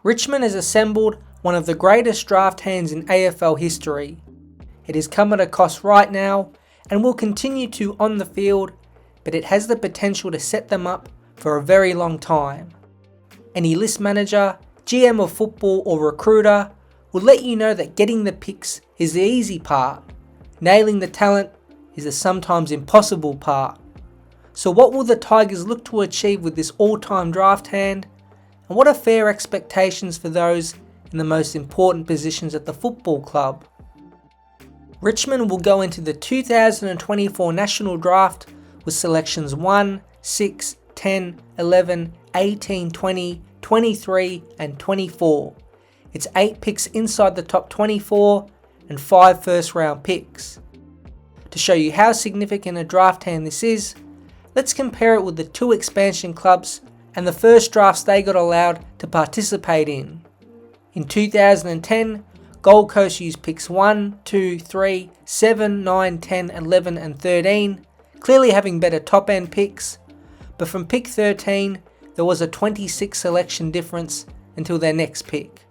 Richmond has assembled one of the greatest draft hands in AFL history. It has come at a cost right now and will continue to on the field, but it has the potential to set them up for a very long time. Any list manager, GM of football or recruiter will let you know that getting the picks is the easy part. Nailing the talent is the sometimes impossible part. So what will the Tigers look to achieve with this all-time draft hand? And what are fair expectations for those in the most important positions at the football club? Richmond will go into the 2024 National Draft with selections 1, 6, 10, 11, 18, 20, 23 and 24. It's 8 picks inside the top 24 and 5 first round picks. To show you how significant a draft hand this is, let's compare it with the 2 expansion clubs and the first drafts they got allowed to participate in. In 2010, Gold Coast used picks 1, 2, 3, 7, 9, 10, 11 and 13, clearly having better top end picks, but from pick 13 there was a 26 selection difference until their next pick.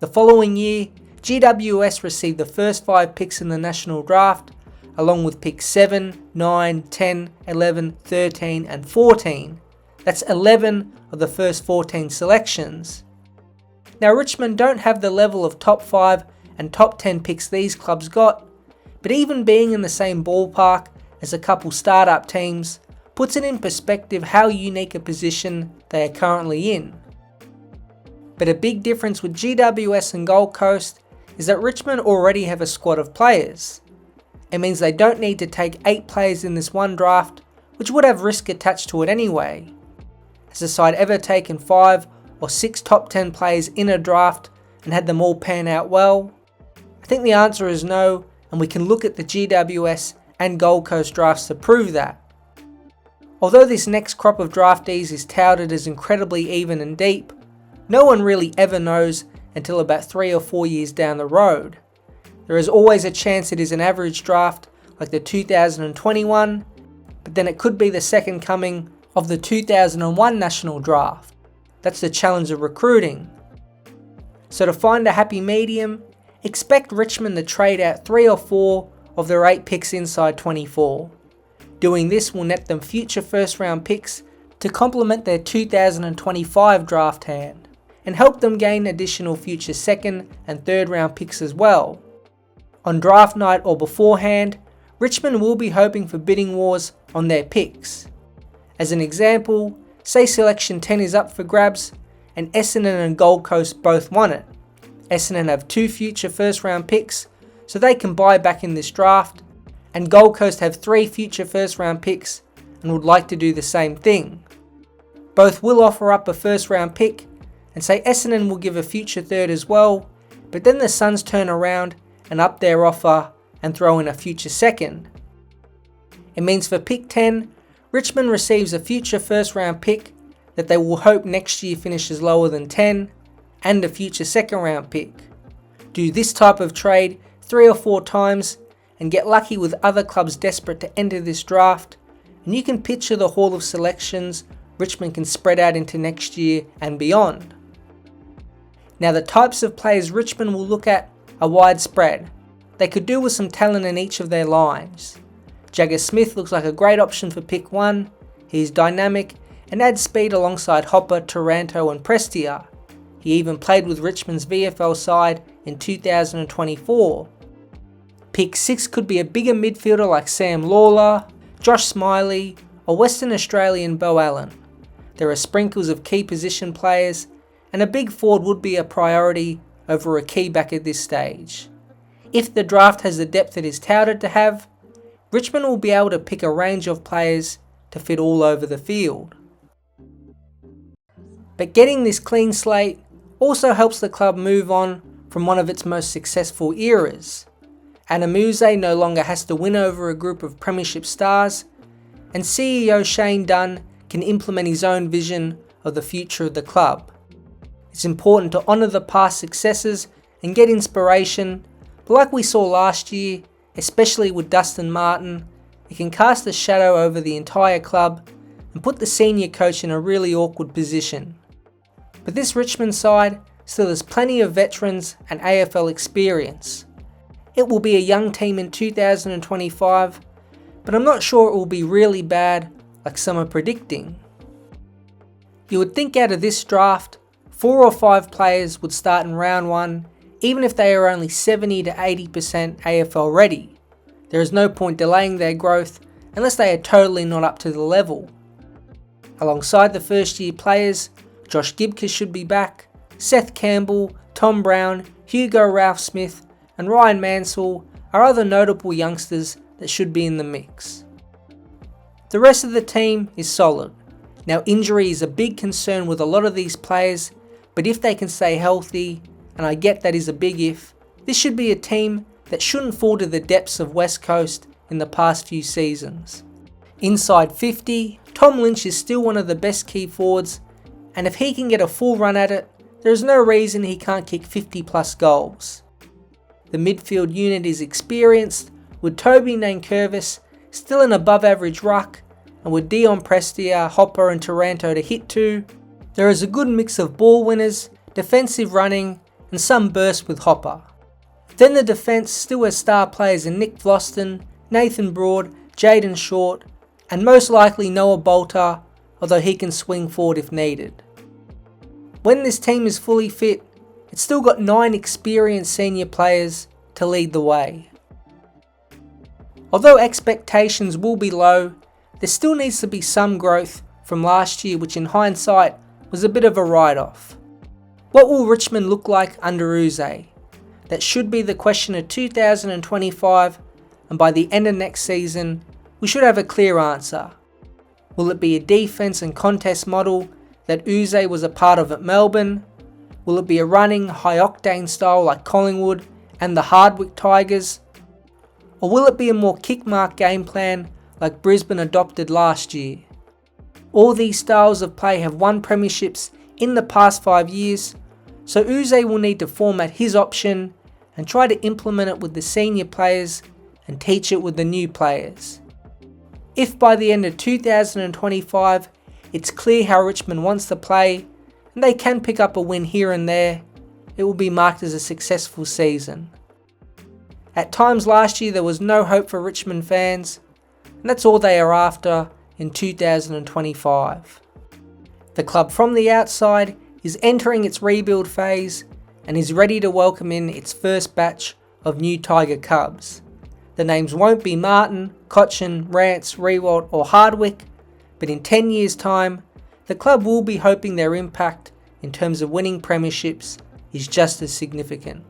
The following year, GWS received the first 5 picks in the National Draft, along with picks 7, 9, 10, 11, 13 and 14. That's 11 of the first 14 selections. Now Richmond don't have the level of top 5 and top 10 picks these clubs got, but even being in the same ballpark as a couple startup teams puts it in perspective how unique a position they are currently in. But a big difference with GWS and Gold Coast is that Richmond already have a squad of players. It means they don't need to take 8 players in this one draft, which would have risk attached to it anyway. Has the side ever taken 5 or 6 top 10 players in a draft and had them all pan out well? I think the answer is no, and we can look at the GWS and Gold Coast drafts to prove that. Although this next crop of draftees is touted as incredibly even and deep, no one really ever knows until about 3 or 4 years down the road. There is always a chance it is an average draft like the 2021, but then it could be the second coming of the 2001 National Draft. That's the challenge of recruiting. So to find a happy medium, expect Richmond to trade out 3 or 4 of their 8 picks inside 24. Doing this will net them future first round picks to complement their 2025 draft hand, and help them gain additional future second and third round picks as well. On draft night or beforehand, Richmond will be hoping for bidding wars on their picks. As an example, say selection 10 is up for grabs and Essendon and Gold Coast both want it. Essendon have 2 future first round picks, so they can buy back in this draft, and Gold Coast have 3 future first round picks and would like to do the same thing. Both will offer up a first round pick, and say Essendon will give a future third as well, but then the Suns turn around and up their offer and throw in a future second. It means for pick 10, Richmond receives a future first round pick that they will hope next year finishes lower than 10, and a future second round pick. Do this type of trade 3 or 4 times and get lucky with other clubs desperate to enter this draft, and you can picture the haul of selections Richmond can spread out into next year and beyond. Now the types of players Richmond will look at are widespread. They could do with some talent in each of their lines. Jagger Smith looks like a great option for pick 1. He is dynamic and adds speed alongside Hopper, Taranto and Prestia. He even played with Richmond's VFL side in 2024. Pick 6 could be a bigger midfielder like Sam Lawler, Josh Smiley or Western Australian Beau Allen. There are sprinkles of key position players, and a big forward would be a priority over a key back at this stage. If the draft has the depth it is touted to have, Richmond will be able to pick a range of players to fit all over the field. But getting this clean slate also helps the club move on from one of its most successful eras. Anamuze no longer has to win over a group of premiership stars, and CEO Shane Dunn can implement his own vision of the future of the club. It's important to honour the past successes and get inspiration, but like we saw last year, especially with Dustin Martin, it can cast a shadow over the entire club and put the senior coach in a really awkward position. But this Richmond side still has plenty of veterans and AFL experience. It will be a young team in 2025, but I'm not sure it will be really bad like some are predicting. You would think out of this draft, 4 or 5 players would start in round 1, even if they are only 70 to 80% AFL ready. There is no point delaying their growth unless they are totally not up to the level. Alongside the first year players, Josh Gibcus should be back, Seth Campbell, Tom Brown, Hugo Ralph-Smith and Ryan Mansell are other notable youngsters that should be in the mix. The rest of the team is solid. Now injury is a big concern with a lot of these players, but if they can stay healthy, and I get that is a big if, this should be a team that shouldn't fall to the depths of West Coast in the past few seasons. Inside 50, Tom Lynch is still one of the best key forwards, and if he can get a full run at it, there is no reason he can't kick 50 plus goals. The midfield unit is experienced, with Toby Nankervis still an above average ruck, and with Dion Prestia, Hopper and Taranto to hit to, there is a good mix of ball winners, defensive running and some burst with Hopper. Then the defence still has star players in Nick Vlosten, Nathan Broad, Jaden Short and most likely Noah Bolter, although he can swing forward if needed. When this team is fully fit, it's still got 9 experienced senior players to lead the way. Although expectations will be low, there still needs to be some growth from last year, which in hindsight was a bit of a write-off. What will Richmond look like under Uze? That should be the question of 2025, and by the end of next season, we should have a clear answer. Will it be a defence and contest model that Uze was a part of at Melbourne? Will it be a running, high-octane style like Collingwood and the Hardwick Tigers? Or will it be a more kick-mark game plan like Brisbane adopted last year? All these styles of play have won premierships in the past 5 years, so Uze will need to format his option and try to implement it with the senior players and teach it with the new players. If by the end of 2025 it's clear how Richmond wants to play and they can pick up a win here and there, it will be marked as a successful season. At times last year there was no hope for Richmond fans, and that's all they are after in 2025. The club from the outside is entering its rebuild phase and is ready to welcome in its first batch of new Tiger Cubs. The names won't be Martin, Cochin, Rance, Rewalt or Hardwick, but in 10 years' time, the club will be hoping their impact in terms of winning premierships is just as significant.